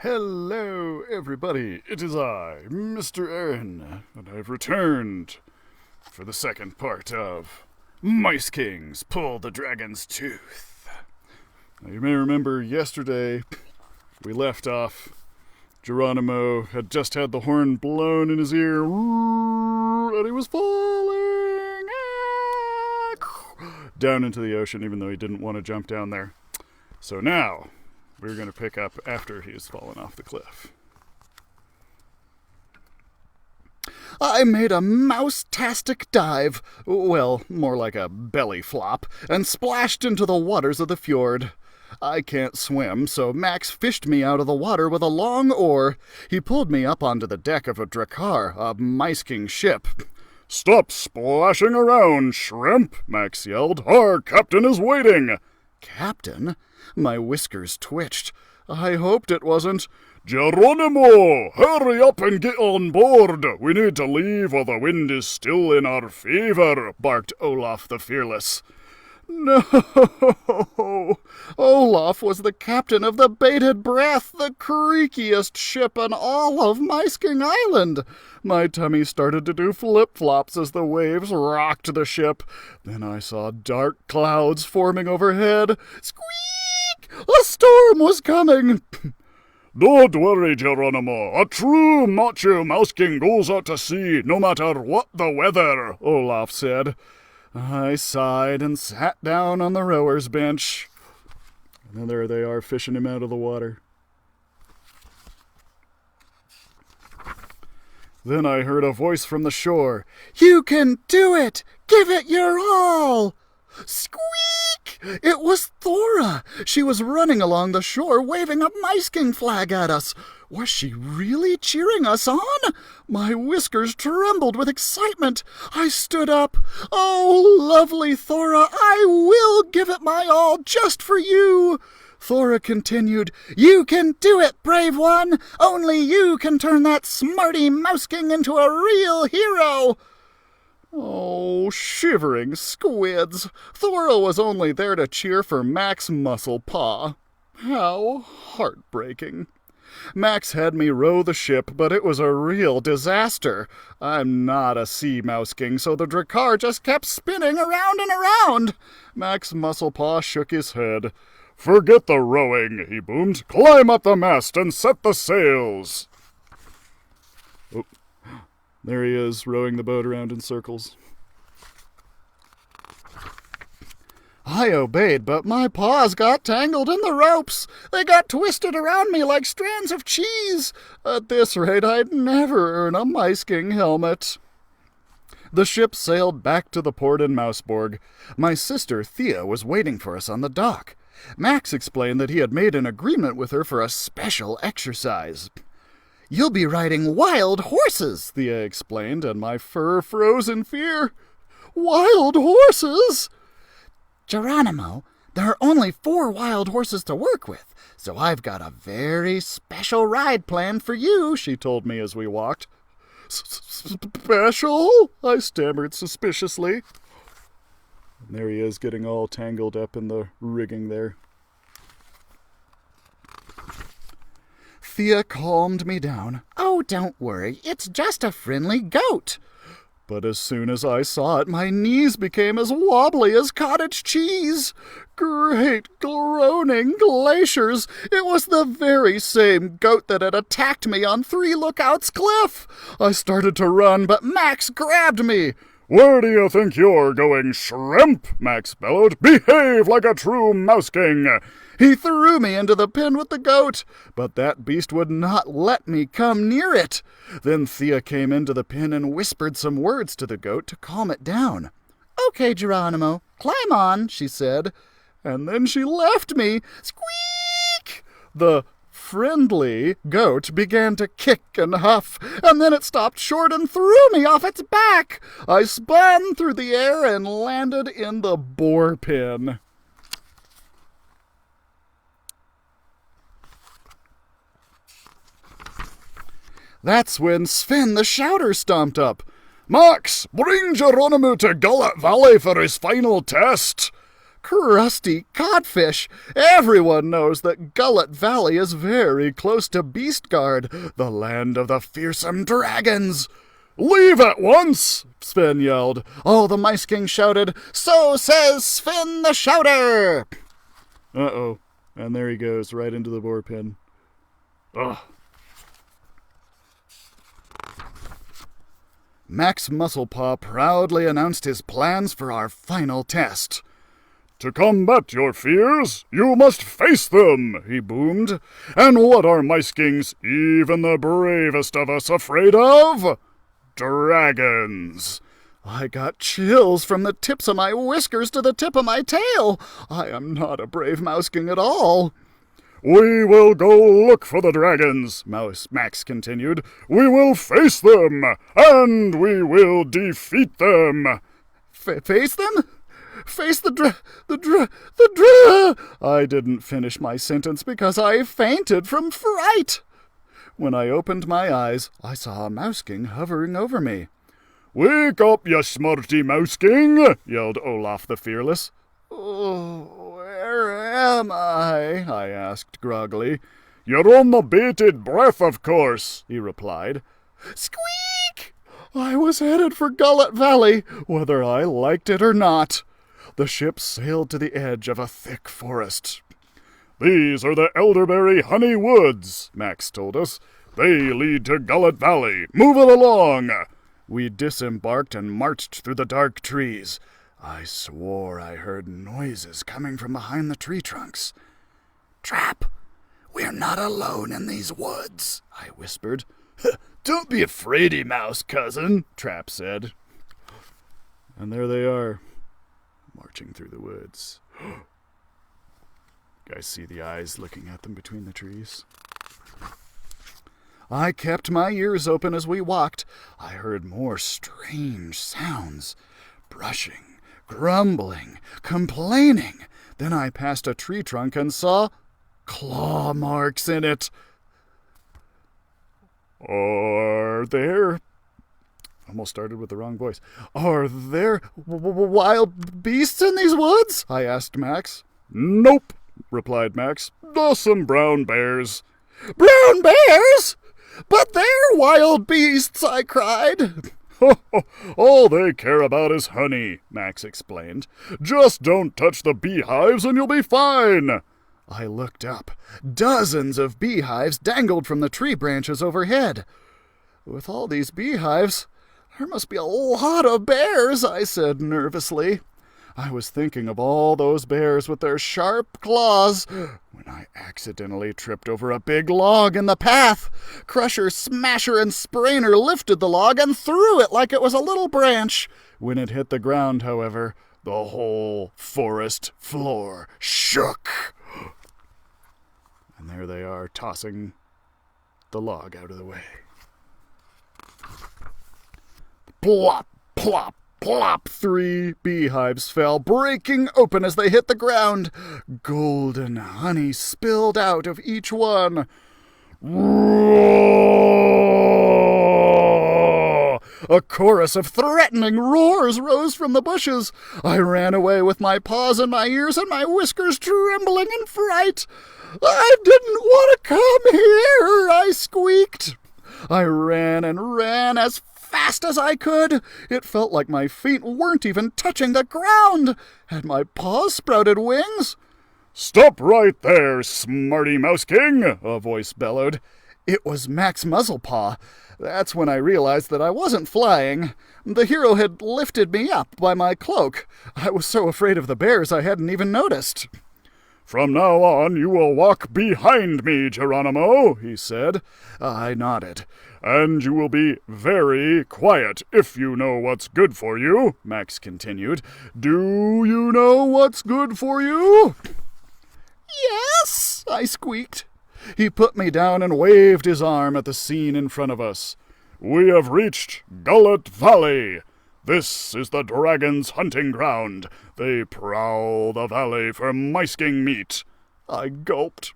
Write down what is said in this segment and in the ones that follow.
Hello, everybody. It is I, Mr. Aaron, and I've returned for the second part of Micekings Pull the Dragon's Tooth. Now, you may remember yesterday we left off. Geronimo had just had the horn blown in his ear, and he was falling down into the ocean, even though he didn't want to jump down there. So now we're going to pick up after he's fallen off the cliff. I made a mouse-tastic dive, well, more like a belly flop, and splashed into the waters of the fjord. I can't swim, so Max fished me out of the water with a long oar. He pulled me up onto the deck of a Drakkar, a Miceking ship. "Stop splashing around, shrimp!" Max yelled. "Our captain is waiting!" Captain? My whiskers twitched. I hoped it wasn't. "Geronimo, hurry up and get on board. We need to leave while the wind is still in our favor," barked Olaf the Fearless. No! Olaf was the captain of the Bated Breath, the creakiest ship on all of Miceking Island. My tummy started to do flip-flops as the waves rocked the ship. Then I saw dark clouds forming overhead. Squeak! A storm was coming! "Don't worry, Geronimo. A true macho Mouseking goes out to sea no matter what the weather," Olaf said. I sighed and sat down on the rower's bench. And there they are, fishing him out of the water. Then I heard a voice from the shore. "You can do it! Give it your all!" Squeak! It was Thora! She was running along the shore, waving a Miceking flag at us. Was she really cheering us on? My whiskers trembled with excitement. I stood up. "Oh, lovely Thora, I will give it my all just for you." Thora continued, "You can do it, brave one. Only you can turn that smarty Mouseking into a real hero." Oh, shivering squids. Thora was only there to cheer for Max Musclepaw. How heartbreaking. Max had me row the ship, but it was a real disaster. I'm not a sea Mouseking, so the Drakkar just kept spinning around and around. Max Musclepaw shook his head. "Forget the rowing," he boomed. "Climb up the mast and set the sails." Oh, there he is, rowing the boat around in circles. I obeyed, but my paws got tangled in the ropes. They got twisted around me like strands of cheese. At this rate, I'd never earn a Miceking helmet. The ship sailed back to the port in Mouseborg. My sister, Thea, was waiting for us on the dock. Max explained that he had made an agreement with her for a special exercise. "You'll be riding wild horses," Thea explained, and my fur froze in fear. Wild horses? "Geronimo, there are only 4 wild horses to work with, so I've got a very special ride planned for you," she told me as we walked. "Special?" I stammered suspiciously. And there he is, getting all tangled up in the rigging there. Thea calmed me down. "Oh, don't worry, it's just a friendly goat." But as soon as I saw it, my knees became as wobbly as cottage cheese. Great groaning glaciers! It was the very same goat that had attacked me on Three Lookouts Cliff. I started to run, but Max grabbed me. "Where do you think you're going, shrimp?" Max bellowed. "Behave like a true Mouseking." He threw me into the pen with the goat, but that beast would not let me come near it. Then Thea came into the pen and whispered some words to the goat to calm it down. "Okay, Geronimo, climb on," she said. And then she left me. Squeak! The friendly goat began to kick and huff, and then it stopped short and threw me off its back. I spun through the air and landed in the boar pen. That's when Sven the Shouter stomped up. "Max, bring Geronimo to Gullet Valley for his final test." crusty codfish. Everyone knows that Gullet Valley is very close to Beastguard, the land of the fearsome dragons. "Leave at once!" Sven yelled. All the Micekings shouted, "So says Sven the Shouter!" Uh-oh. And there he goes, right into the boar pen. Ugh. Max Musclepaw proudly announced his plans for our final test. "To combat your fears, you must face them," he boomed. "And what are Micekings, even the bravest of us, afraid of? Dragons." I got chills from the tips of my whiskers to the tip of my tail. I am not a brave mouseking at all. "We will go look for the dragons," Max continued. "We will face them, and we will defeat them." Face them? Face the I didn't finish my sentence because I fainted from fright. When I opened my eyes, I saw a Mouseking hovering over me. "Wake up, you smarty Mouseking!" yelled Olaf the Fearless. "Oh, where am I asked groggily. "You're on the bated breath, of course," he replied. Squeak! I was headed for Gullet Valley, whether I liked it or not. The ship sailed to the edge of a thick forest. "These are the elderberry honey woods," Max told us. "They lead to Gullet Valley. Move it along." We disembarked and marched through the dark trees. I swore I heard noises coming from behind the tree trunks. "Trap, we're not alone in these woods," I whispered. "Don't be afraidy, mouse cousin," Trap said. And there they are, marching through the woods. Guys see the eyes looking at them between the trees? I kept my ears open as we walked. I heard more strange sounds. Brushing, grumbling, complaining. Then I passed a tree trunk and saw claw marks in it. Are there... Almost started with the wrong voice. "Are there wild beasts in these woods?" I asked Max. "Nope," replied Max. "Just some brown bears." "Brown bears? But they're wild beasts," I cried. "All they care about is honey," Max explained. "Just don't touch the beehives and you'll be fine." I looked up. Dozens of beehives dangled from the tree branches overhead. "With all these beehives, there must be a lot of bears," I said nervously. I was thinking of all those bears with their sharp claws when I accidentally tripped over a big log in the path. Crusher, Smasher, and Sprainer lifted the log and threw it like it was a little branch. When it hit the ground, however, the whole forest floor shook. And there they are, tossing the log out of the way. Plop, plop, plop! 3 beehives fell, breaking open as they hit the ground. Golden honey spilled out of each one. Roar! A chorus of threatening roars rose from the bushes. I ran away with my paws in my ears and my whiskers trembling in fright. "I didn't want to come here," I squeaked. I ran and ran as fast as I could. It felt like my feet weren't even touching the ground. Had my paws sprouted wings? "Stop right there, smarty Mouseking!" a voice bellowed. It was Max Muzzlepaw. That's when I realized that I wasn't flying. The hero had lifted me up by my cloak. I was so afraid of the bears I hadn't even noticed. "From now on, you will walk behind me, Geronimo," he said. I nodded. "And you will be very quiet if you know what's good for you," Max continued. "Do you know what's good for you?" "Yes," I squeaked. He put me down and waved his arm at the scene in front of us. "We have reached Gullet Valley. This is the dragon's hunting ground. They prowl the valley for Micekings meat." I gulped.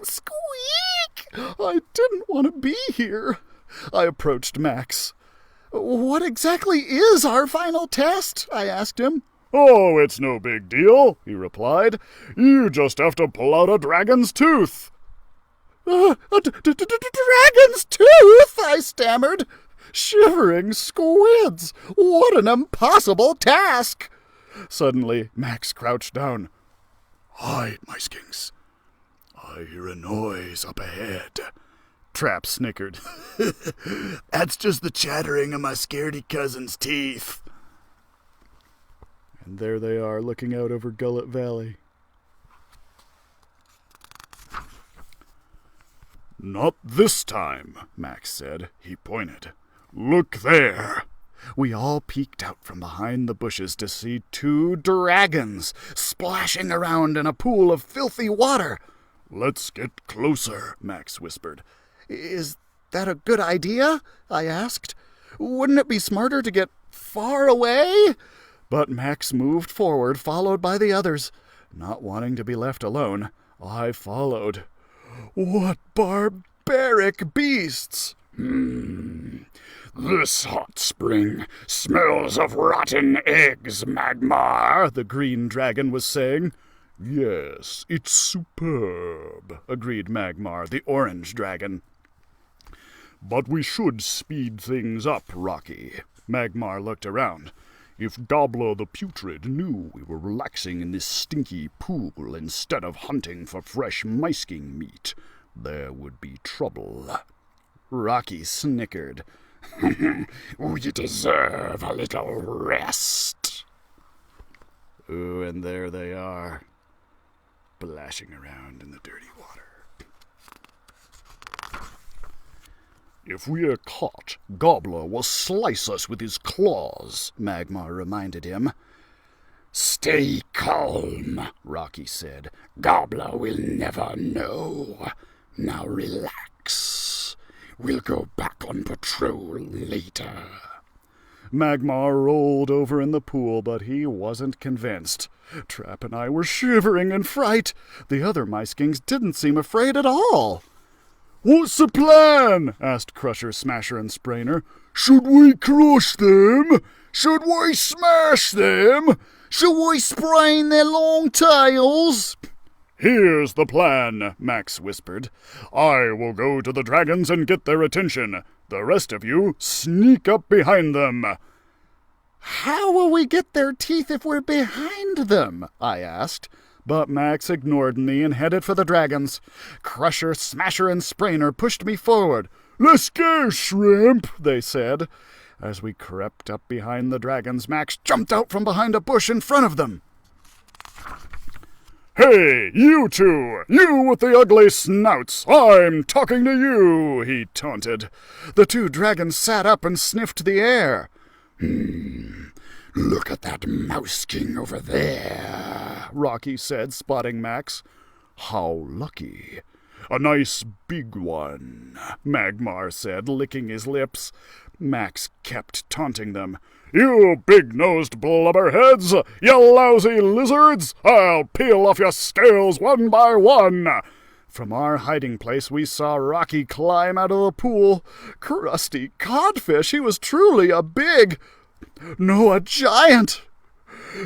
Squeak! I didn't want to be here. I approached Max. "What exactly is our final test?" I asked him. "Oh, it's no big deal," he replied. "You just have to pull out a dragon's tooth." "A dragon's tooth?" I stammered. Shivering squids! What an impossible task! Suddenly, Max crouched down. "Hide, Micekings. I hear a noise up ahead." Trap snickered. "That's just the chattering of my scaredy cousin's teeth." And there they are, looking out over Gullet Valley. "Not this time," Max said. He pointed. "Look there." We all peeked out from behind the bushes to see 2 dragons splashing around in a pool of filthy water. "Let's get closer," Max whispered. "Is that a good idea?" I asked. "Wouldn't it be smarter to get far away?" But Max moved forward, followed by the others. Not wanting to be left alone, I followed. What barbaric beasts! "This hot spring smells of rotten eggs, Magmar," the green dragon was saying. "Yes, it's superb," agreed Magmar, the orange dragon. "But we should speed things up, Rocky." Magmar looked around. "If Gobbler the Putrid knew we were relaxing in this stinky pool instead of hunting for fresh Miceking meat, there would be trouble." Rocky snickered. "We deserve a little rest." Oh, and there they are, splashing around in the dirty water. "If we're caught, Gobbler will slice us with his claws," Magmar reminded him. "Stay calm," Rocky said. "Gobbler will never know. Now relax. We'll go back on patrol later." Magmar rolled over in the pool, but he wasn't convinced. Trap and I were shivering in fright. The other Micekings didn't seem afraid at all. "What's the plan?" asked Crusher, Smasher, and Sprainer. "Should we crush them? Should we smash them? Should we sprain their long tails?" "Here's the plan," Max whispered. "I will go to the dragons and get their attention. The rest of you sneak up behind them." "How will we get their teeth if we're behind them?" I asked. But Max ignored me and headed for the dragons. Crusher, Smasher, and Sprainer pushed me forward. "Let's go, Shrimp," they said. As we crept up behind the dragons, Max jumped out from behind a bush in front of them. "Hey, you two! You with the ugly snouts! I'm talking to you!" he taunted. The 2 dragons sat up and sniffed the air. "Look at that Mouse King over there," Rocky said, spotting Max. "How lucky." "A nice big one," Magmar said, licking his lips. Max kept taunting them. "You big-nosed blubberheads! You lousy lizards! I'll peel off your scales one by one!" From our hiding place we saw Rocky climb out of the pool. Crusty codfish, he was truly a giant.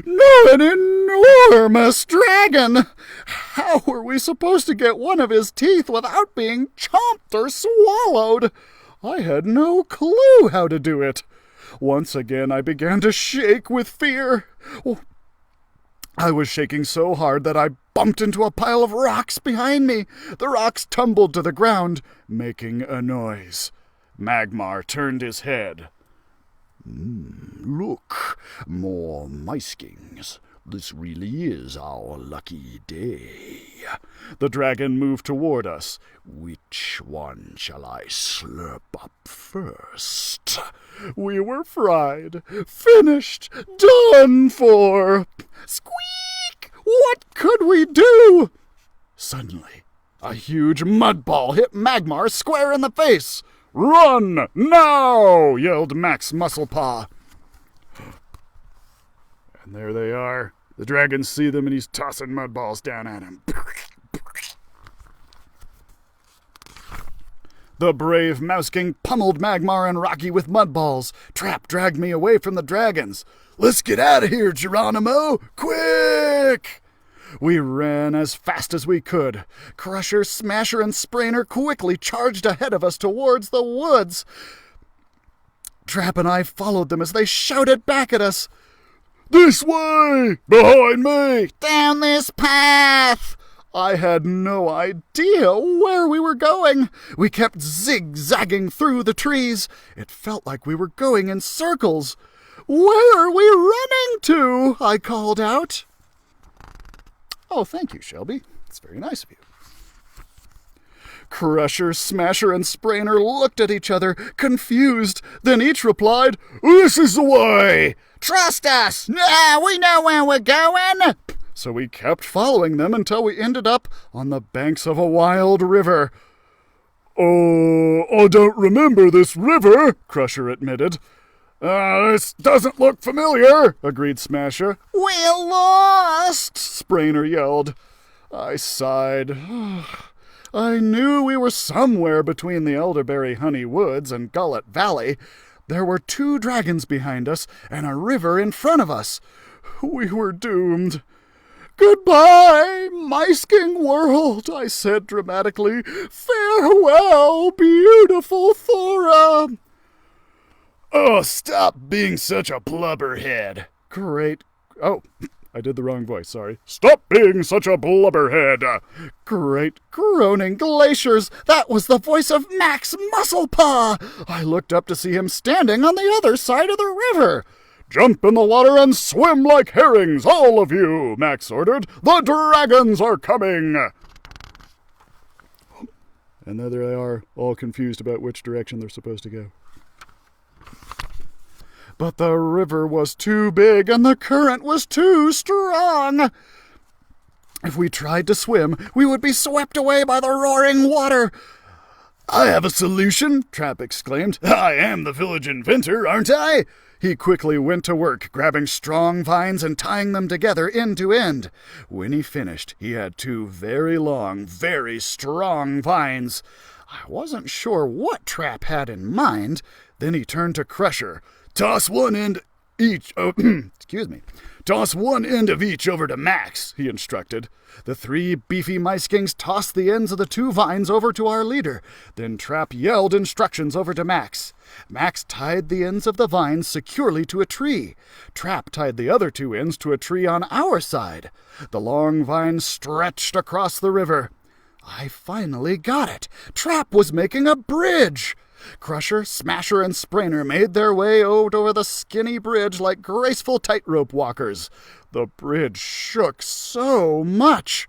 No, an enormous dragon! How were we supposed to get one of his teeth without being chomped or swallowed? I had no clue how to do it. Once again I began to shake with fear. I was shaking so hard that I bumped into a pile of rocks behind me. The rocks tumbled to the ground, making a noise. Magmar turned his head. "Look, more Micekings. This really is our lucky day." The dragon moved toward us. "Which one shall I slurp up first?" We were fried, finished, done for. Squeak! What could we do? Suddenly, a huge mud ball hit Magmar square in the face. "Run, now!" yelled Max Musclepaw. And there they are. The dragons see them and he's tossing mud balls down at him. The brave Mouse King pummeled Magmar and Rocky with mud balls. Trap dragged me away from the dragons. "Let's get out of here, Geronimo! Quick!" We ran as fast as we could. Crusher, Smasher, and Sprainer quickly charged ahead of us towards the woods. Trap and I followed them as they shouted back at us. "This way! Behind me! Down this path!" I had no idea where we were going. We kept zigzagging through the trees. It felt like we were going in circles. "Where are we running to?" I called out. "Oh, thank you, Shelby. It's very nice of you." Crusher, Smasher, and Sprainer looked at each other, confused. Then each replied, "This is the way!" "Trust us! We know where we're going!" So we kept following them until we ended up on the banks of a wild river. "Oh, I don't remember this river," Crusher admitted. "This doesn't look familiar," agreed Smasher. "We're lost!" Sprainer yelled. I sighed. I knew we were somewhere between the Elderberry Honey Woods and Gullet Valley. There were 2 dragons behind us and a river in front of us. We were doomed. "Goodbye, Miceking world," I said dramatically. "Farewell, beautiful Thora." "Oh, stop being such a blubberhead." Great. Oh, I did the wrong voice, sorry. "Stop being such a blubberhead." Great groaning glaciers. That was the voice of Max Musclepaw. I looked up to see him standing on the other side of the river. "Jump in the water and swim like herrings, all of you," Max ordered. "The dragons are coming." And there they are, all confused about which direction they're supposed to go. But the river was too big and the current was too strong. If we tried to swim, we would be swept away by the roaring water. "I have a solution," Trap exclaimed. "I am the village inventor, aren't I?" He quickly went to work, grabbing strong vines and tying them together end to end. When he finished, he had 2 very long, very strong vines. I wasn't sure what Trap had in mind. Then he turned to Crusher. "Toss one end each Toss one end of each over to Max," he instructed. The 3 beefy Micekings tossed the ends of the 2 vines over to our leader. Then Trap yelled instructions over to Max. Max tied the ends of the vines securely to a tree. Trap tied the other 2 ends to a tree on our side. The long vines stretched across the river. I finally got it. Trap was making a bridge. Crusher, Smasher, and Sprainer made their way over the skinny bridge like graceful tightrope walkers. The bridge shook so much.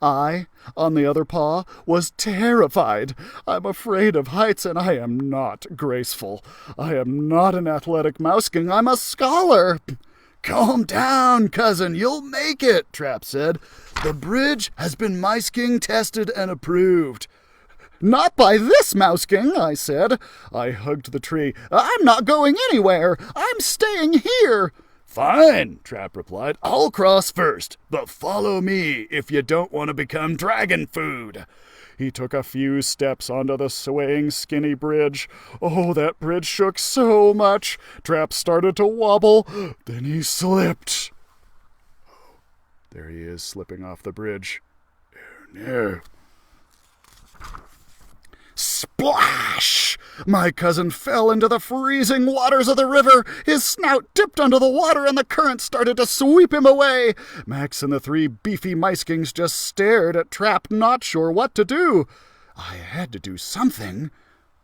I, on the other paw, was terrified. I'm afraid of heights, and I am not graceful. I am not an athletic Mouseking. I'm a scholar. "Calm down, cousin. You'll make it," Trap said. "The bridge has been Miceking tested and approved." "Not by this Mouseking," I said. I hugged the tree. "I'm not going anywhere. I'm staying here." "Fine," Trap replied. "I'll cross first, but follow me if you don't want to become dragon food." He took a few steps onto the swaying skinny bridge. Oh, that bridge shook so much. Trap started to wobble. Then he slipped. There he is, slipping off the bridge. Oh, no. Splash! My cousin fell into the freezing waters of the river. His snout dipped under the water and the current started to sweep him away. Max and the 3 beefy Micekings just stared at Trap, not sure what to do. I had to do something.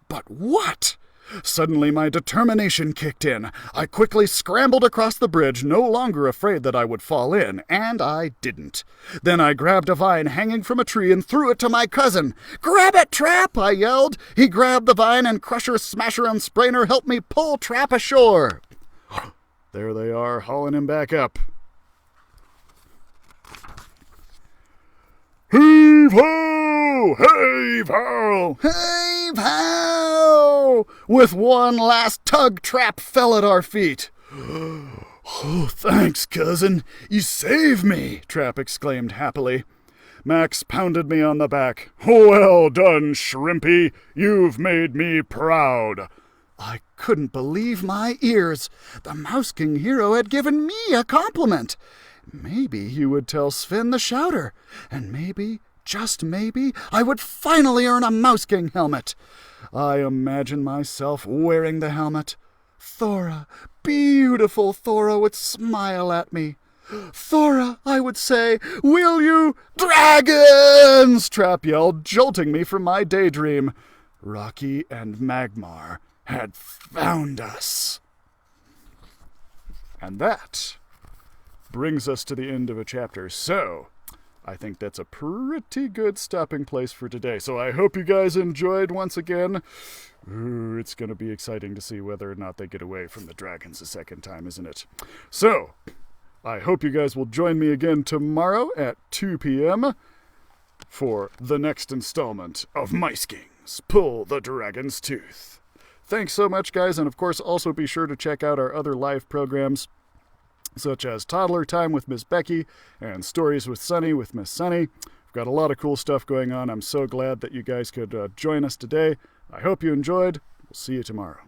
But what? Suddenly my determination kicked in. I quickly scrambled across the bridge, no longer afraid that I would fall in, and I didn't. Then I grabbed a vine hanging from a tree and threw it to my cousin. "Grab it, Trap!" I yelled. He grabbed the vine, and Crusher, Smasher, and Sprainer helped me pull Trap ashore. There they are, hauling him back up. Heave-ho! Heave-ho! Heave-ho! With one last tug, Trap fell at our feet. "Oh, thanks, cousin. You saved me," Trap exclaimed happily. Max pounded me on the back. "Well done, Shrimpy. You've made me proud." I couldn't believe my ears. The Mouse King hero had given me a compliment. Maybe he would tell Sven the Shouter, and maybe, just maybe, I would finally earn a Mouse King helmet. I imagined myself wearing the helmet. Thora, beautiful Thora, would smile at me. "Thora," I would say, "will you—" "Dragons!" Trap yelled, jolting me from my daydream. Rocky and Magmar had found us. And that brings us to the end of a chapter. So, I think that's a pretty good stopping place for today. So I hope you guys enjoyed once again. Ooh, it's going to be exciting to see whether or not they get away from the dragons a second time, isn't it? So, I hope you guys will join me again tomorrow at 2 p.m. for the next installment of Micekings Pull the Dragon's Tooth. Thanks so much, guys, and of course also be sure to check out our other live programs, such as Toddler Time with Miss Becky and Stories with Sunny with Miss Sunny. We've got a lot of cool stuff going on. I'm so glad that you guys could join us today. I hope you enjoyed. We'll see you tomorrow.